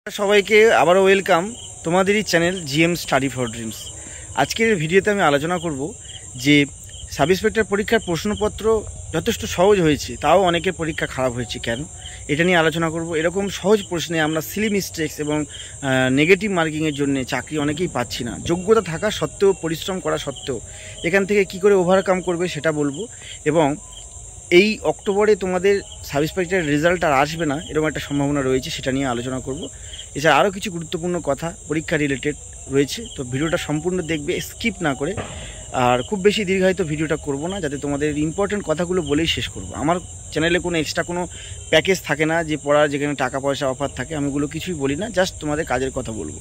সবাইকে আবারও ওয়েলকাম তোমাদেরই channel GM study for dreams. আজকের ভিডিওতে আমি আলোচনা করব যে সাব ইন্সপেক্টর পরীক্ষার প্রশ্নপত্র যথেষ্ট সহজ হয়েছে, তাও অনেকের পরীক্ষা খারাপ হয়েছে কেন, এটা নিয়ে আলোচনা করব। এরকম সহজ প্রশ্নে আমরা সিলি মিস্টেক্স এবং নেগেটিভ মার্কিংয়ের জন্য চাকরি অনেকেই পাচ্ছি না। যোগ্যতা থাকা সত্ত্বেও, পরিশ্রম করা সত্ত্বেও এখান থেকে কি করে ওভারকাম করবে সেটা বলবো। এবং এই অক্টোবরে তোমাদের সাব ইন্সপেক্টরের রেজাল্ট আর আসবে না এরকম একটা সম্ভাবনা রয়েছে, সেটা নিয়ে আলোচনা করব। এছাড়া আরও কিছু গুরুত্বপূর্ণ কথা পরীক্ষা রিলেটেড রয়েছে, তো ভিডিওটা সম্পূর্ণ দেখবে, স্কিপ না করে। আর খুব বেশি দীর্ঘায়িত ভিডিওটা করব না, যাতে তোমাদের ইম্পর্টেন্ট কথাগুলো বলেই শেষ করব। আমার চ্যানেলে কোনো এক্সট্রা কোনো প্যাকেজ থাকে না যে পড়ার যেখানে টাকা পয়সা অফার থাকে, আমি ওগুলো কিছুই বলি না, জাস্ট তোমাদের কাজের কথা বলবো।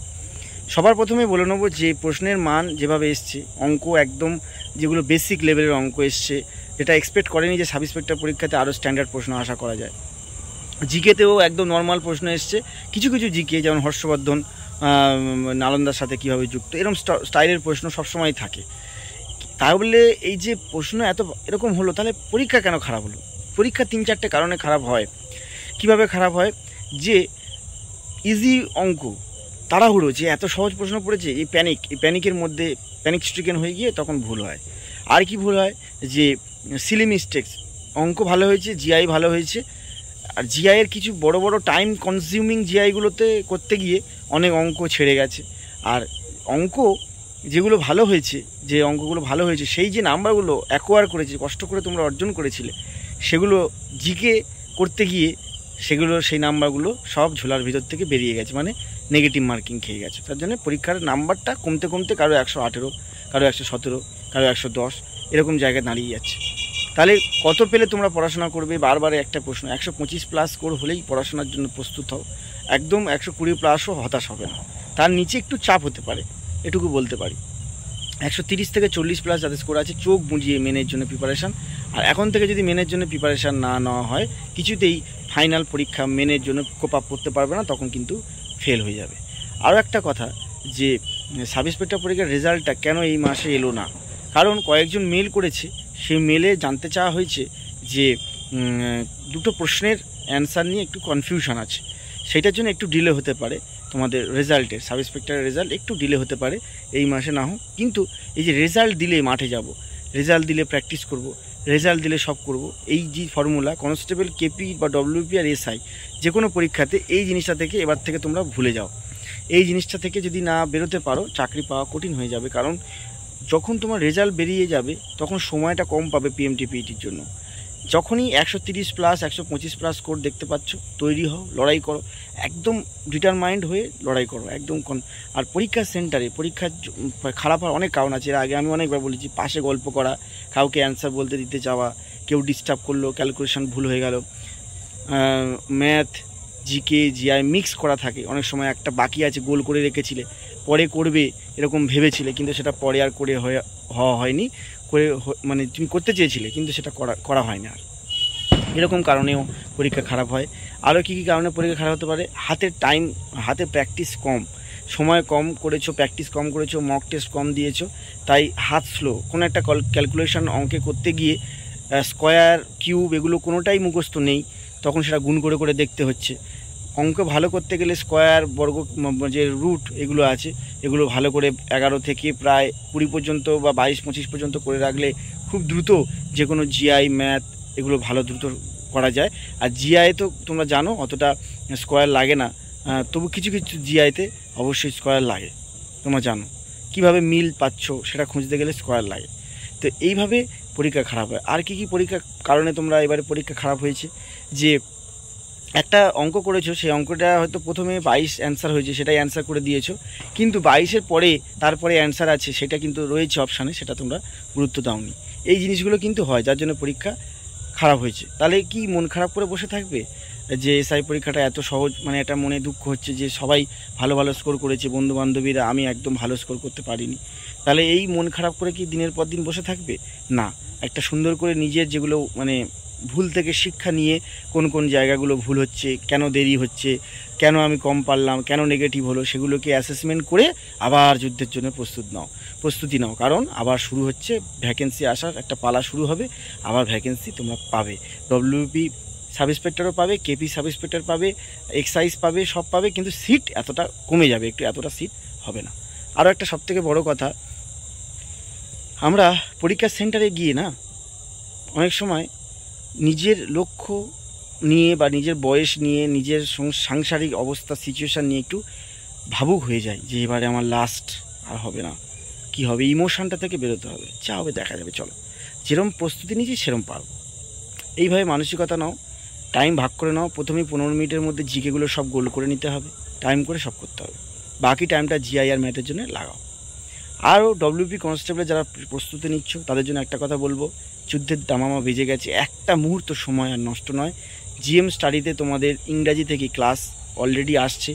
সবার প্রথমে বলে নেবো যে প্রশ্নের মান যেভাবে এসছে, অঙ্ক একদম যেগুলো বেসিক লেভেলের অঙ্ক এসছে, যেটা এক্সপেক্ট করেনি যে সাব ইন্সপেক্টর পরীক্ষাতে আরও স্ট্যান্ডার্ড প্রশ্ন আশা করা যায়। জিকেতেও একদম নর্মাল প্রশ্ন এসছে, কিছু কিছু জিকে যেমন হর্ষবর্ধন নালন্দার সাথে কীভাবে যুক্ত, এরকম স্টাইলের প্রশ্ন সবসময় থাকে। তাহলে এই যে প্রশ্ন এরকম হলো, তাহলে পরীক্ষা কেন খারাপ হলো? পরীক্ষা 3-4টে কারণে খারাপ হয়। কিভাবে খারাপ হয়? যে ইজি অঙ্ক, তাড়াহুড়ো, যে এত সহজ প্রশ্ন পড়েছে, এই প্যানিকের মধ্যে প্যানিক স্ট্রিকেন হয়ে গিয়ে তখন ভুল হয়। আর কি ভুল হয়? যে সিলি মিস্টেক্স, অঙ্ক ভালো হয়েছে, জিআই ভালো হয়েছে, আর জিআইয়ের কিছু বড় বড় টাইম কনজিউমিং জিআইগুলোতে করতে গিয়ে অনেক অঙ্ক ছেড়ে গেছে। আর অঙ্ক যেগুলো ভালো হয়েছে, যে অঙ্কগুলো ভালো হয়েছে, সেই যে নাম্বারগুলো অ্যাকোয়ার করেছে, কষ্ট করে তোমরা অর্জন করেছিলে, সেগুলো জিকে করতে গিয়ে সেগুলো সেই নাম্বারগুলো সব ঝোলার ভিতর থেকে বেরিয়ে গেছে, মানে নেগেটিভ মার্কিং খেয়ে গেছে। তার জন্য পরীক্ষার নাম্বারটা কমতে কমতে কারো 118, কারো 117, কারো 110 এরকম জায়গায় দাঁড়িয়ে যাচ্ছে। তাহলে কত পেলে তোমরা পড়াশোনা করবে? বারবার একটা প্রশ্ন, 125 প্লাস স্কোর হলেই পড়াশোনার জন্য প্রস্তুত হও। একদম 120 প্লাসও হতাশ হবে না, তার নিচে একটু চাপ হতে পারে, এটুকু বলতে পারি। 130 থেকে 40 প্লাস যাদের স্কোর আছে, চোখ বুঝিয়ে মেনের জন্য প্রিপারেশান। আর এখন থেকে যদি মেনের জন্য প্রিপারেশান না নেওয়া হয়, কিছুতেই ফাইনাল পরীক্ষা মেনের জন্য কোপ আপ করতে পারবে না, তখন কিন্তু ফেল হয়ে যাবে। আরও একটা কথা, যে সাব ইন্সপেক্টর পরীক্ষার রেজাল্টটা কেন এই মাসে এলো না, কারণ কয়েকজন মেল করেছে, সেই মেলে জানতে চাওয়া হয়েছে যে দুটো প্রশ্নের অ্যান্সার নিয়ে একটু কনফিউশন আছে, সেইটার জন্য একটু ডিলে হতে পারে তোমাদের রেজাল্টের, সাব ইন্সপেক্টরের রেজাল্ট একটু ডিলে হতে পারে, এই মাসে না হোক। কিন্তু এই যে রেজাল্ট দিলে মাঠে যাব, রেজাল্ট দিলে প্র্যাকটিস করব, রেজাল্ট দিলে সব করব, এই যে ফর্মুলা কনস্টেবল, কেপি বা ডব্লিউপি আর এসআই যে কোনো পরীক্ষাতে এই জিনিসটা থেকে এবার থেকে তোমরা ভুলে যাও। এই জিনিসটা থেকে যদি না বেরোতে পারো, চাকরি পাওয়া কঠিন হয়ে যাবে। কারণ যখন তোমার রেজাল্ট বেরিয়ে যাবে, তখন সময়টা কম পাবে পিএমটি পিইটির জন্য। যখনই 130 প্লাস 125 প্লাস স্কোর দেখতে পাচ্ছ, তৈরি হও, লড়াই করো, একদম ডিটারমাইন্ড হয়ে লড়াই করো একদম। আর পরীক্ষার সেন্টারে পরীক্ষার খারাপ হওয়ার অনেক কারণ আছে, এর আগে আমি অনেকবার বলেছি। পাশে গল্প করা, কাউকে অ্যান্সার বলতে দিতে যাওয়া, কেউ ডিস্টার্ব করলো, ক্যালকুলেশন ভুল হয়ে গেল, ম্যাথ, জিকে, জিআই মিক্স করা থাকে, অনেক সময় একটা বাকি আছে, গোল করে রেখেছিলে, পরে করবে এরকম ভেবেছিলে, কিন্তু সেটা পরে আর করে হওয়া হয়নি, করে মানে তুমি করতে চেয়েছিলে কিন্তু সেটা করা হয় না। আর এরকম কারণেও পরীক্ষা খারাপ হয়। আরও কী কী কারণে পরীক্ষা খারাপ হতে পারে? হাতে প্র্যাকটিস কম, সময় কম করেছো, প্র্যাকটিস কম করেছো, মক টেস্ট কম দিয়েছো, তাই হাত স্লো। কোনো একটা ক্যালকুলেশন অঙ্কে করতে গিয়ে স্কোয়ার, কিউব এগুলো কোনোটাই মুখস্থ নেই, তখন সেটা গুণ করে করে দেখতে হচ্ছে। অঙ্ক ভালো করতে গেলে স্কোয়ার, বর্গ, যে রুট এগুলো আছে, এগুলো ভালো করে 11 থেকে প্রায় 20 পর্যন্ত বা 22-25 পর্যন্ত করে রাখলে খুব দ্রুত যে কোনো জিআই, ম্যাথ এগুলো ভালো দ্রুত করা যায়। আর জিআই তো তোমরা জানো অতটা স্কোয়ার লাগে না, তবু কিছু কিছু জিআইতে অবশ্যই স্কোয়ার লাগে, তোমরা জানো। কিভাবে মিল পাচ্ছ সেটা খুঁজতে গেলে স্কোয়ার লাগে। তো এইভাবে পরীক্ষা খারাপ হয়। আর কি কি পরীক্ষা কারণে তোমরা এবারে পরীক্ষা খারাপ হয়েছে? যে একটা অঙ্ক করেছো, সেই অঙ্কটা হয়তো প্রথমে 22 অ্যান্সার হয়েছে, সেটাই অ্যান্সার করে দিয়েছো, কিন্তু 22-এর পরে তারপরে অ্যান্সার আছে, সেটা কিন্তু রয়েছে অপশানে, সেটা তোমরা গুরুত্ব দাওনি। এই জিনিসগুলো কিন্তু হয়, যার জন্য পরীক্ষা খারাপ হয়েছে। তাহলে কি মন খারাপ করে বসে থাকবে যে এসআই পরীক্ষাটা এত সহজ? মানে এটা মনে দুঃখ হচ্ছে যে সবাই ভালো ভালো স্কোর করেছে, বন্ধু বান্ধবীরা, আমি একদম ভালো স্কোর করতে পারিনি। তাহলে এই মন খারাপ করে কি দিনের পর দিন বসে থাকবে? না, একটা সুন্দর করে নিজের যেগুলো মানে ভুল থেকে শিক্ষা নিয়ে, কোন কোন জায়গাগুলো ভুল হচ্ছে, কেন দেরি হচ্ছে, কেন আমি কম পারলাম, কেন নেগেটিভ হলো, সেগুলোকে অ্যাসেসমেন্ট করে আবার যুদ্ধের জন্য প্রস্তুতি নাও। কারণ আবার শুরু হচ্ছে, ভ্যাকেন্সি আসার একটা পালা শুরু হবে, আবার ভ্যাকেন্সি তোমরা পাবে। ডব্লিউপি সাব ইন্সপেক্টরও পাবে, কেপি সাব ইন্সপেক্টর পাবে, এক্সাইজ পাবে, সব পাবে, কিন্তু সিট এতটা কমে যাবে, একটু এতটা সিট হবে না। আরও একটা সবথেকে বড় কথা, আমরা পরীক্ষার সেন্টারে গিয়ে না অনেক সময় নিজের লক্ষ্য নিয়ে বা নিজের বয়স নিয়ে, নিজের সাংসারিক অবস্থা সিচুয়েশান নিয়ে একটু ভাবুক হয়ে যায় যে এবারে আমার লাস্ট, আর হবে না, কি হবে, ইমোশনটা থেকে বেরোতে হবে, যা হবে দেখা যাবে, চলো যেরম প্রস্তুতি নিয়েছি সেরম পারবো, এইভাবে মানসিকতা নাও, টাইম ভাগ করে নাও। প্রথমেই 15 মিনিটের মধ্যে জিকেগুলো সব গোল করে নিতে হবে, টাইম করে সব করতে হবে, বাকি টাইমটা জিআই আর ম্যাথের জন্য লাগাও। আরও ডব্লিউপি কনস্টেবলে যারা প্রস্তুতি নিচ্ছ তাদের জন্য একটা কথা বলবো, যুদ্ধের দামামা বেজে গেছে, একটা মুহূর্ত সময় আর নষ্ট নয়। জিএম স্টাডিতে তোমাদের ইংরাজি থেকে ক্লাস অলরেডি আসছে,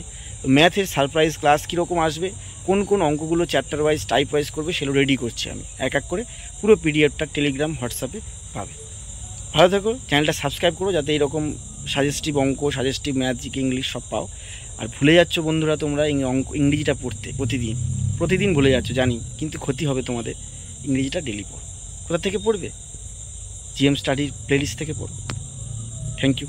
ম্যাথের সারপ্রাইজ ক্লাস কীরকম আসবে, কোন কোন অঙ্কগুলো চ্যাপ্টার ওয়াইজ টাইপ ওয়াইজ করবে সেগুলো রেডি করছি আমি, এক এক করে পুরো পিডিএফটা টেলিগ্রাম হোয়াটসঅ্যাপে পাবে। ভালো থাকো, চ্যানেলটা সাবস্ক্রাইব করো যাতে এরকম সাজেস্টিভ অঙ্ক, সাজেস্টিভ ম্যাথ, জিকে, ইংলিশ সব পাও। আর ভুলে যাচ্ছ বন্ধুরা তোমরা ইংরেজিটা পড়তে, প্রতিদিন ভুলে যাচ্ছ জানি, কিন্তু ক্ষতি হবে তোমাদের, ইংরেজিটা ডেলি পড়ো। কোথা থেকে পড়বে? জিএম স্টাডির প্লেলিস্ট থেকে পড়ো। Thank you.